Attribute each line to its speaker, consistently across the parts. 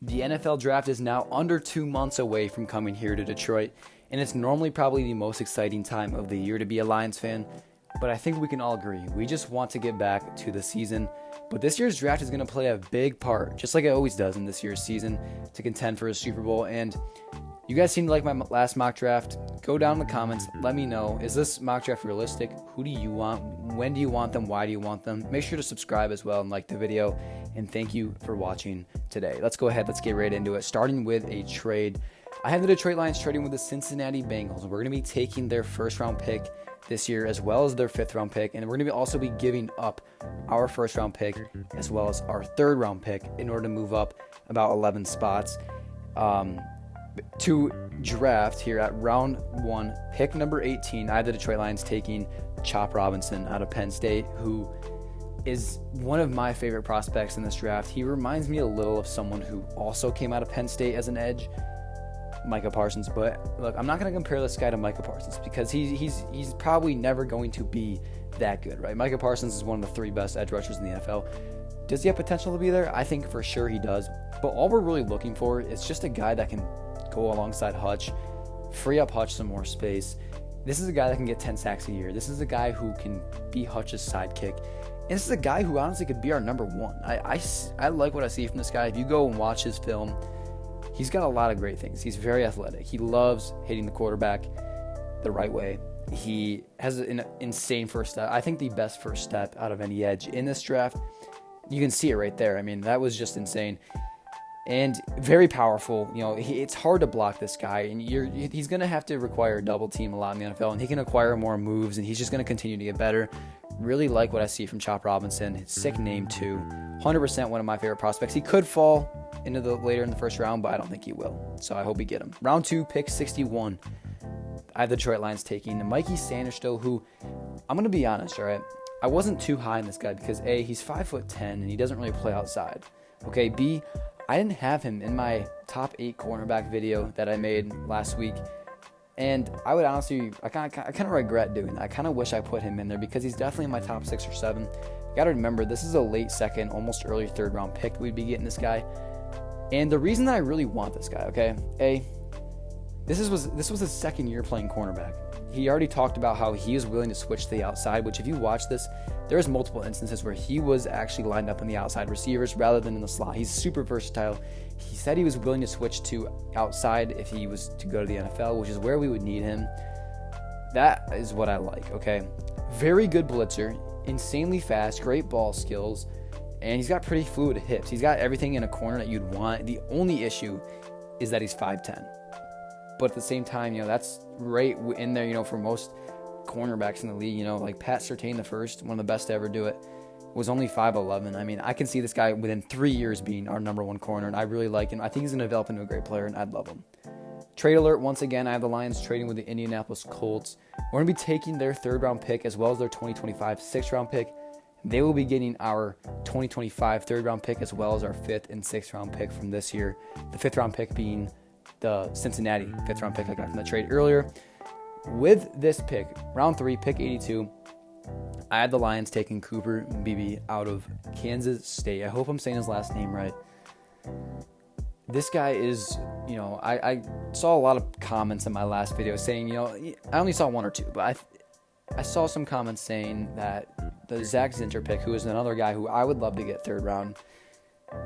Speaker 1: The NFL draft is now under 2 months away from coming here to Detroit, and it's normally probably the most exciting time of the year to be a Lions fan, but I think we can all agree, we just want to get back to the season. But this year's draft is going to play a big part, just like it always does in this year's season, to contend for a Super Bowl. And you guys seem to like my last mock draft. Go down in the comments, let me know, is this mock draft realistic? Who do you want? When do you want them? Why do you want them? Make sure to subscribe as well and like the video. And thank you for watching today. Let's go ahead, let's get right into it. Starting with a trade. I have the Detroit Lions trading with the Cincinnati Bengals. We're going to be taking their first round pick this year as well as their 5th round pick. And we're going to also be giving up our 1st round pick as well as our 3rd round pick in order to move up about 11 spots. To draft here at round 1, pick number 18, I have the Detroit Lions taking Chop Robinson out of Penn State, who is one of my favorite prospects in this draft. He reminds me a little of someone who also came out of Penn State as an edge, Micah Parsons. But look, I'm not going to compare this guy to Micah Parsons because he's probably never going to be that good, right? Micah Parsons is one of the 3 best edge rushers in the NFL. Does he have potential to be there? I think for sure he does. But all we're really looking for is just a guy that can go alongside Hutch, free up Hutch some more space. This is a guy that can get 10 sacks a year. This is a guy who can be Hutch's sidekick. And this is a guy who honestly could be our number 1. I like what I see from this guy. If you go and watch his film, he's got a lot of great things. He's very athletic. He loves hitting the quarterback the right way. He has an insane first step. I think the best first step out of any edge in this draft. You can see it right there. I mean, that was just insane. And very powerful. You know, it's hard to block this guy, and he's going to have to require a double team a lot in the NFL, and he can acquire more moves, and he's just going to continue to get better. Really like what I see from Chop Robinson. Sick name too. 100% one of my favorite prospects. He could fall into the later in the 1st round, but I don't think he will. So I hope we get him. Round 2, pick 61. I have the Detroit Lions taking Mikey Sanderstill, who I'm going to be honest, all right? I wasn't too high on this guy because A, he's 5'10", and he doesn't really play outside. Okay, B, I didn't have him in my top 8 cornerback video that I made last week. And I would honestly, I kind of regret doing that. I kind of wish I put him in there because he's definitely in my top 6 or 7. You got to remember, this is a late 2nd, almost early 3rd round pick we'd be getting this guy. And the reason that I really want this guy, okay, A, this was his 2nd year playing cornerback. He already talked about how he is willing to switch to the outside, which if you watch this, there's multiple instances where he was actually lined up in the outside receivers rather than in the slot. He's super versatile. He said he was willing to switch to outside if he was to go to the NFL, which is where we would need him. That is what I like, okay? Very good blitzer, insanely fast, great ball skills, and he's got pretty fluid hips. He's got everything in a corner that you'd want. The only issue is that he's 5'10". But at the same time, you know, that's right in there, you know, for most cornerbacks in the league. You know, like Pat Surtain, the first, one of the best to ever do it, was only 5'11". I mean, I can see this guy within 3 years being our number 1 corner, and I really like him. I think he's going to develop into a great player, and I'd love him. Trade alert, once again, I have the Lions trading with the Indianapolis Colts. We're going to be taking their 3rd round pick as well as their 2025 6th round pick. They will be getting our 2025 3rd round pick as well as our 5th and 6th round pick from this year. The 5th round pick being the Cincinnati 5th round pick I got from the trade earlier. With this pick, round 3, pick 82, I had the Lions taking Cooper Beebe out of Kansas State. I hope I'm saying his last name right. This guy is, you know, I saw a lot of comments in my last video saying, you know, I only saw 1 or 2, but I saw some comments saying that the Zach Zinter pick, who is another guy who I would love to get 3rd round,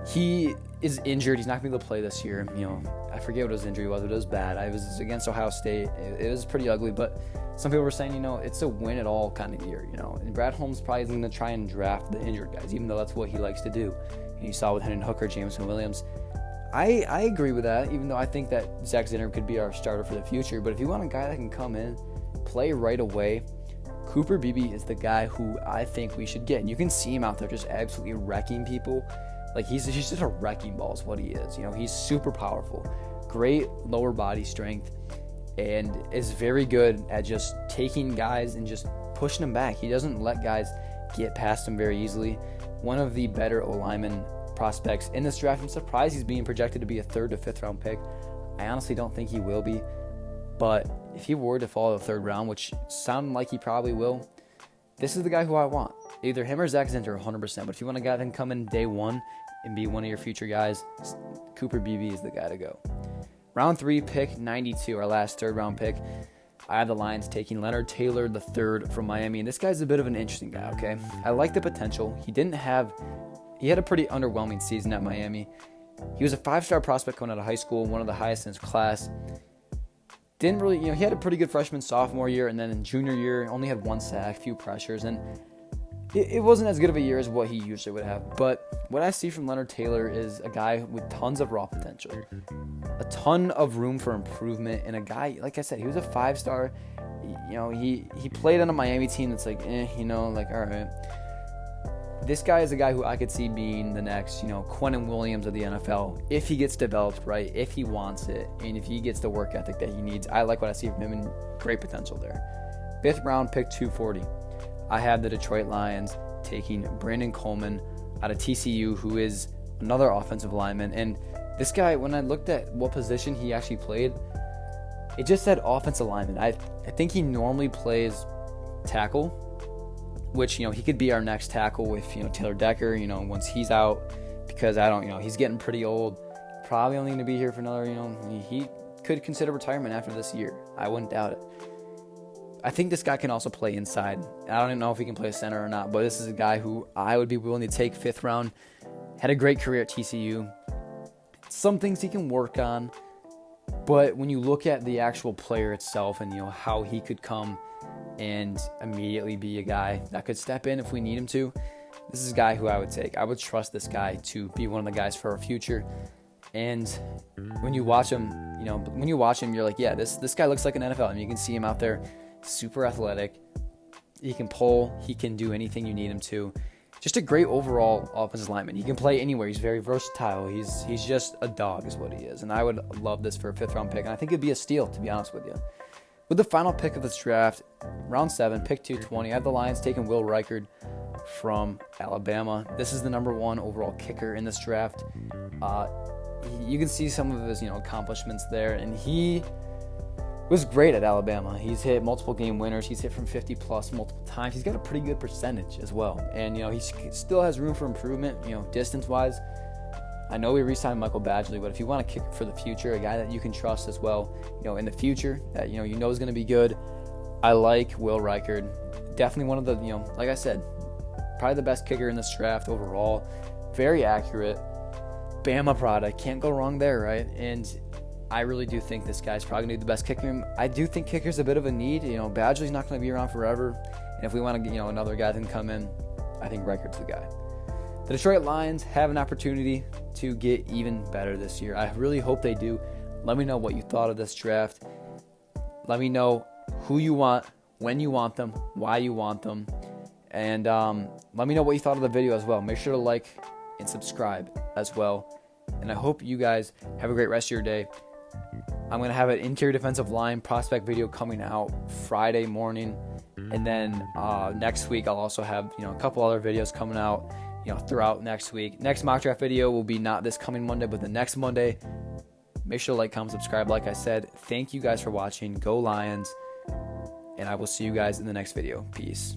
Speaker 1: he is injured. He's not going to be able to play this year. You know, I forget what his injury was, but it was bad. I was against Ohio State. It was pretty ugly, but some people were saying, you know, it's a win-it-all kind of year, you know. And Brad Holmes probably is going to try and draft the injured guys, even though that's what he likes to do. And you saw with Hendon Hooker, Jameson Williams. I agree with that, even though I think that Zach Zinter could be our starter for the future. But if you want a guy that can come in, play right away, Cooper Beebe is the guy who I think we should get. And you can see him out there just absolutely wrecking people. Like, he's just a wrecking ball is what he is. You know, he's super powerful, great lower body strength, and is very good at just taking guys and just pushing them back. He doesn't let guys get past him very easily. One of the better O-lineman prospects in this draft. I'm surprised he's being projected to be a 3rd to 5th round pick. I honestly don't think he will be, but if he were to fall to the 3rd round, which sounded like he probably will, this is the guy who I want. Either him or Zach Zinter, 100%. But if you want a guy that can come in day 1 and be one of your future guys, Cooper Beebe is the guy to go. Round 3, pick 92, our last third-round pick. I have the Lions taking Leonard Taylor III from Miami, and this guy's a bit of an interesting guy, okay? I like the potential. He had a pretty underwhelming season at Miami. He was a 5-star prospect coming out of high school, one of the highest in his class. Didn't really, he had a pretty good freshman, sophomore year, and then in junior year, only had 1 sack, few pressures, and it wasn't as good of a year as what he usually would have. But what I see from Leonard Taylor is a guy with tons of raw potential, a ton of room for improvement, and a guy, like I said, he was a 5-star. He played on a Miami team that's like, all right. This guy is a guy who I could see being the next, Quentin Williams of the NFL, if he gets developed right, if he wants it, and if he gets the work ethic that he needs. I like what I see from him, and great potential there. 5th round, pick 240. I have the Detroit Lions taking Brandon Coleman out of TCU, who is another offensive lineman. And this guy, when I looked at what position he actually played, it just said offensive lineman. I think he normally plays tackle, which, he could be our next tackle with, Taylor Decker, once he's out, because he's getting pretty old. Probably only going to be here for another, he could consider retirement after this year. I wouldn't doubt it. I think this guy can also play inside. I don't even know if he can play center or not, but this is a guy who I would be willing to take 5th round. Had a great career at TCU. Some things he can work on, but when you look at the actual player itself and, how he could come and immediately be a guy that could step in if we need him to, this is a guy who I would take. I would trust this guy to be one of the guys for our future. And when you watch him, you're like, yeah, this guy looks like an NFL. I mean, you can see him out there, super athletic. He can pull. He can do anything you need him to. Just a great overall offensive lineman. He can play anywhere. He's very versatile. He's just a dog is what he is. And I would love this for a 5th round pick. And I think it'd be a steal, to be honest with you. With the final pick of this draft, round 7, pick 220, I have the Lions taking Will Reichard from Alabama. This is the number 1 overall kicker in this draft. You can see some of his, accomplishments there, and he was great at Alabama. He's hit multiple game winners. He's hit from 50 plus multiple times. He's got a pretty good percentage as well, and he still has room for improvement. Distance wise, I know we re-signed Michael Badgley, but if you want to kick for the future, a guy that you can trust as well, in the future that is going to be good, I like Will Reichard. Definitely one of the, like I said, probably the best kicker in this draft overall. Very accurate. Bama product. Can't go wrong there, right? And I really do think this guy's probably going to be the best kicker. I do think kicker's a bit of a need. Badgley's not going to be around forever. And if we want to, another guy that can come in, I think Reichard's the guy. The Detroit Lions have an opportunity to get even better this year. I really hope they do. Let me know what you thought of this draft. Let me know who you want, when you want them, why you want them. And let me know what you thought of the video as well. Make sure to like and subscribe as well. And I hope you guys have a great rest of your day. I'm going to have an interior defensive line prospect video coming out Friday morning. And then next week I'll also have a couple other videos coming out throughout next week. Next mock draft video will be not this coming Monday, but the next Monday. Make sure to like, comment, subscribe. Like I said, thank you guys for watching. Go Lions. And I will see you guys in the next video. Peace.